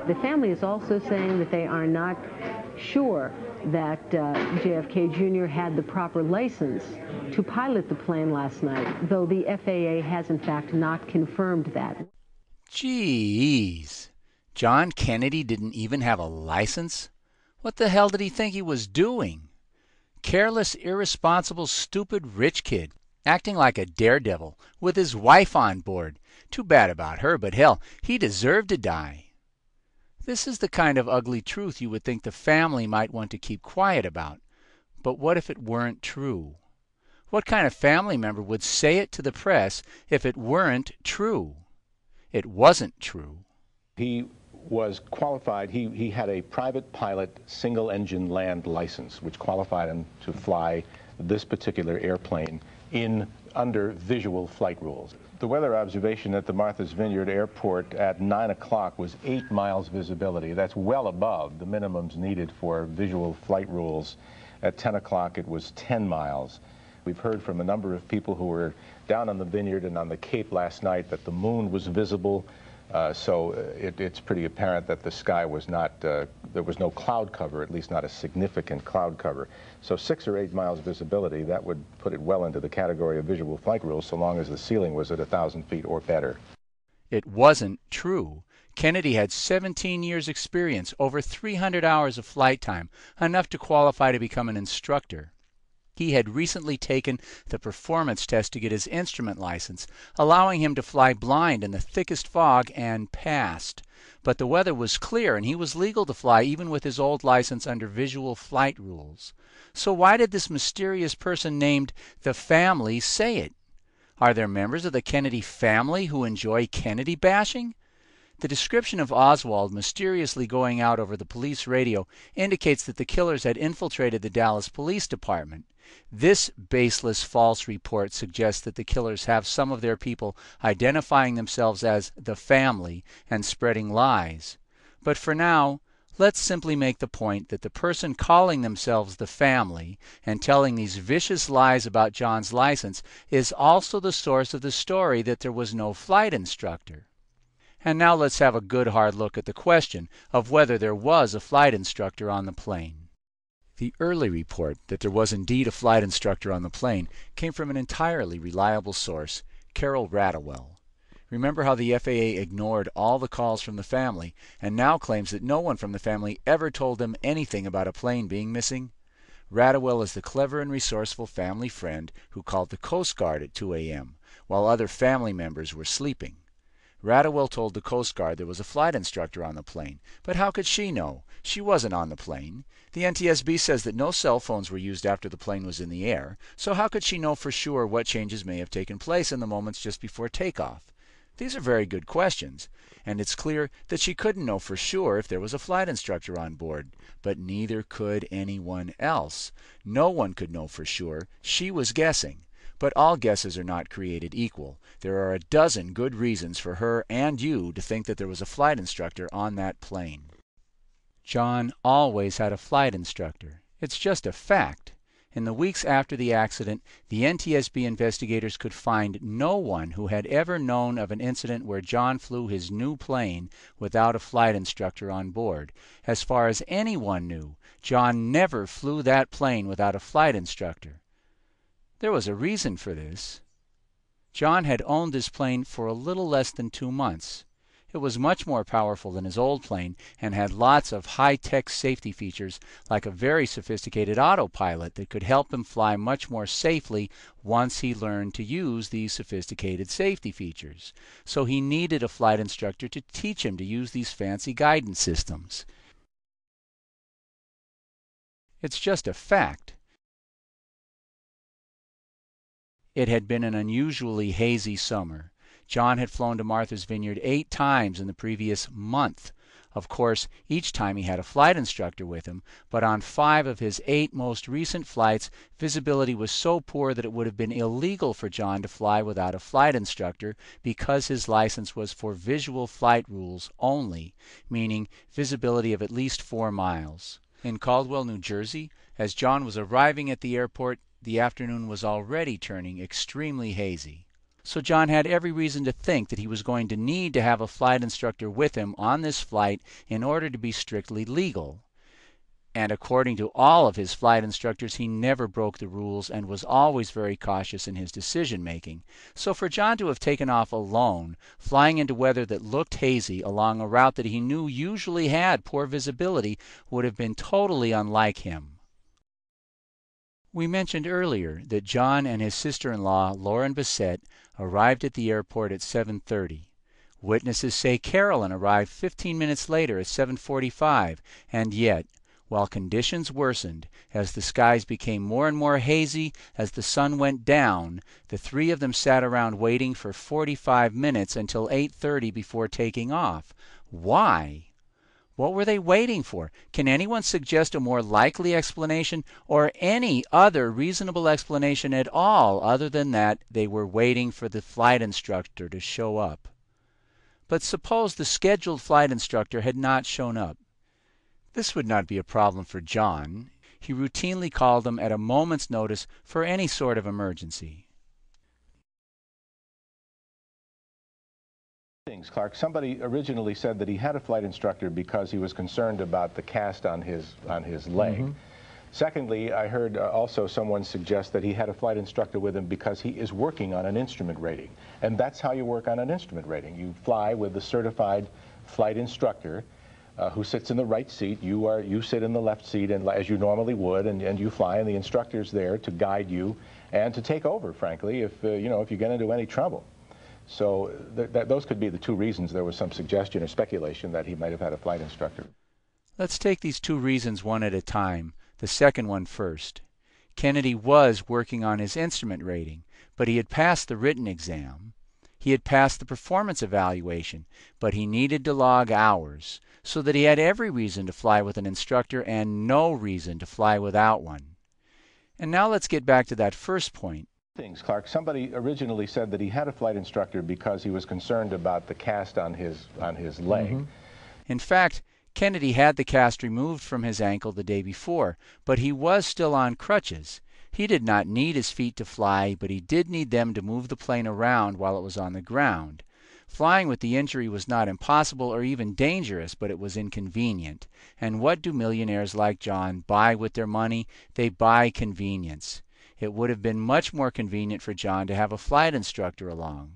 The family is also saying that they are not sure that JFK Jr. had the proper license to pilot the plane last night, though the FAA has in fact not confirmed that. Jeez. John Kennedy didn't even have a license? What the hell did he think he was doing? Careless, irresponsible, stupid rich kid, acting like a daredevil, with his wife on board. Too bad about her, but hell, he deserved to die. This is the kind of ugly truth you would think the family might want to keep quiet about. But what if it weren't true? What kind of family member would say it to the press if it weren't true? It wasn't true. He was qualified. He had a private pilot single-engine land license, which qualified him to fly this particular airplane under visual flight rules. The weather observation at the Martha's Vineyard Airport at 9 o'clock was 8 miles visibility. That's well above the minimums needed for visual flight rules. At 10 o'clock, it was 10 miles. We've heard from a number of people who were down on the Vineyard and on the Cape last night that the moon was visible. So it's pretty apparent that the sky was not, there was no cloud cover, at least not a significant cloud cover. So 6 or 8 miles visibility, that would put it well into the category of visual flight rules, so long as the ceiling was at 1,000 feet or better. It wasn't true. Kennedy had 17 years experience, over 300 hours of flight time, enough to qualify to become an instructor. He had recently taken the performance test to get his instrument license, allowing him to fly blind in the thickest fog, and passed. But the weather was clear and he was legal to fly even with his old license under visual flight rules. So why did this mysterious person named the family say it? Are there members of the Kennedy family who enjoy Kennedy bashing? The description of Oswald mysteriously going out over the police radio indicates that the killers had infiltrated the Dallas Police Department. This baseless false report suggests that the killers have some of their people identifying themselves as the family and spreading lies. But for now, let's simply make the point that the person calling themselves the family and telling these vicious lies about John's license is also the source of the story that there was no flight instructor. And now let's have a good hard look at the question of whether there was a flight instructor on the plane. The early report that there was indeed a flight instructor on the plane came from an entirely reliable source, Carol Radowell. Remember how the FAA ignored all the calls from the family and now claims that no one from the family ever told them anything about a plane being missing? Radowell is the clever and resourceful family friend who called the Coast Guard at 2 a.m. while other family members were sleeping. Radowell told the Coast Guard there was a flight instructor on the plane, but how could she know? She wasn't on the plane. The NTSB says that no cell phones were used after the plane was in the air, so how could she know for sure what changes may have taken place in the moments just before takeoff? These are very good questions, and it's clear that she couldn't know for sure if there was a flight instructor on board, but neither could anyone else. No one could know for sure. She was guessing. But all guesses are not created equal. There are a dozen good reasons for her and you to think that there was a flight instructor on that plane. John always had a flight instructor. It's just a fact. In the weeks after the accident, the NTSB investigators could find no one who had ever known of an incident where John flew his new plane without a flight instructor on board. As far as anyone knew, John never flew that plane without a flight instructor. There was a reason for this. John had owned this plane for a little less than 2 months. It was much more powerful than his old plane and had lots of high-tech safety features like a very sophisticated autopilot that could help him fly much more safely once he learned to use these sophisticated safety features. So he needed a flight instructor to teach him to use these fancy guidance systems. It's just a fact. It had been an unusually hazy summer. John had flown to Martha's Vineyard 8 times in the previous month. Of course, each time he had a flight instructor with him, but on 5 of his 8 most recent flights, visibility was so poor that it would have been illegal for John to fly without a flight instructor because his license was for visual flight rules only, meaning visibility of at least 4 miles. In Caldwell, New Jersey, as John was arriving at the airport, the afternoon was already turning extremely hazy. so John had every reason to think that he was going to need to have a flight instructor with him on this flight in order to be strictly legal. And according to all of his flight instructors, he never broke the rules and was always very cautious in his decision making. So for John to have taken off alone, flying into weather that looked hazy along a route that he knew usually had poor visibility, would have been totally unlike him. We mentioned earlier that John and his sister-in-law, Lauren Bassett, arrived at the airport at 7:30. Witnesses say Carolyn arrived 15 minutes later at 7:45, and yet, while conditions worsened, as the skies became more and more hazy as the sun went down, the three of them sat around waiting for 45 minutes until 8:30 before taking off. Why? What were they waiting for? Can anyone suggest a more likely explanation, or any other reasonable explanation at all other than that they were waiting for the flight instructor to show up? But suppose the scheduled flight instructor had not shown up. This would not be a problem for John. He routinely called them at a moment's notice for any sort of emergency. Clark, somebody originally said that he had a flight instructor because he was concerned about the cast on his leg. Mm-hmm. Secondly, I heard also someone suggest that he had a flight instructor with him because he is working on an instrument rating. And that's how you work on an instrument rating. You fly with the certified flight instructor who sits in the right seat. You sit in the left seat, and as you normally would, and you fly, and the instructor's there to guide you and to take over, frankly, if if you get into any trouble. So those could be the two reasons. There was some suggestion or speculation that he might have had a flight instructor. Let's take these two reasons one at a time. The second one first. Kennedy was working on his instrument rating, but he had passed the written exam. He had passed the performance evaluation, but he needed to log hours, so that he had every reason to fly with an instructor and no reason to fly without one. And now let's get back to that first point. Clark, somebody originally said that he had a flight instructor because he was concerned about the cast on his leg. Mm-hmm. In fact, Kennedy had the cast removed from his ankle the day before, but he was still on crutches. He did not need his feet to fly, but he did need them to move the plane around while it was on the ground. Flying with the injury was not impossible or even dangerous, but it was inconvenient. And what do millionaires like John buy with their money? They buy convenience. It would have been much more convenient for John to have a flight instructor along.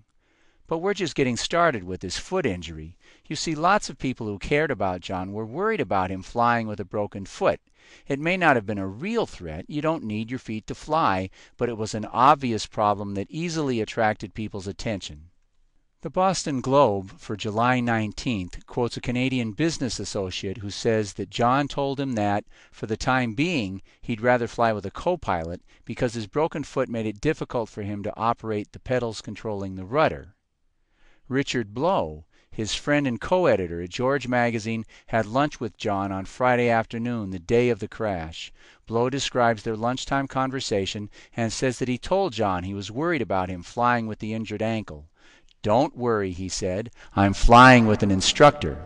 But we're just getting started with his foot injury. You see, lots of people who cared about John were worried about him flying with a broken foot. It may not have been a real threat. You don't need your feet to fly, but it was an obvious problem that easily attracted people's attention. The Boston Globe for July 19th quotes a Canadian business associate who says that John told him that, for the time being, he'd rather fly with a co-pilot because his broken foot made it difficult for him to operate the pedals controlling the rudder. Richard Blow, his friend and co-editor at George Magazine, had lunch with John on Friday afternoon, the day of the crash. Blow describes their lunchtime conversation and says that he told John he was worried about him flying with the injured ankle. "Don't worry," he said. "I'm flying with an instructor."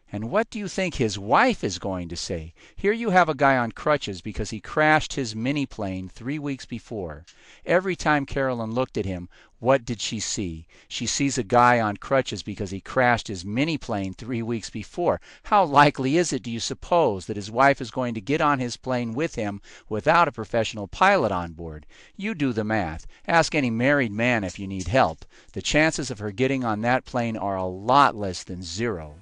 And what do you think his wife is going to say? Here you have a guy on crutches because he crashed his mini-plane 3 weeks before. Every time Carolyn looked at him, what did she see? She sees a guy on crutches because he crashed his mini-plane 3 weeks before. How likely is it, do you suppose, that his wife is going to get on his plane with him without a professional pilot on board? You do the math. Ask any married man if you need help. The chances of her getting on that plane are a lot less than zero.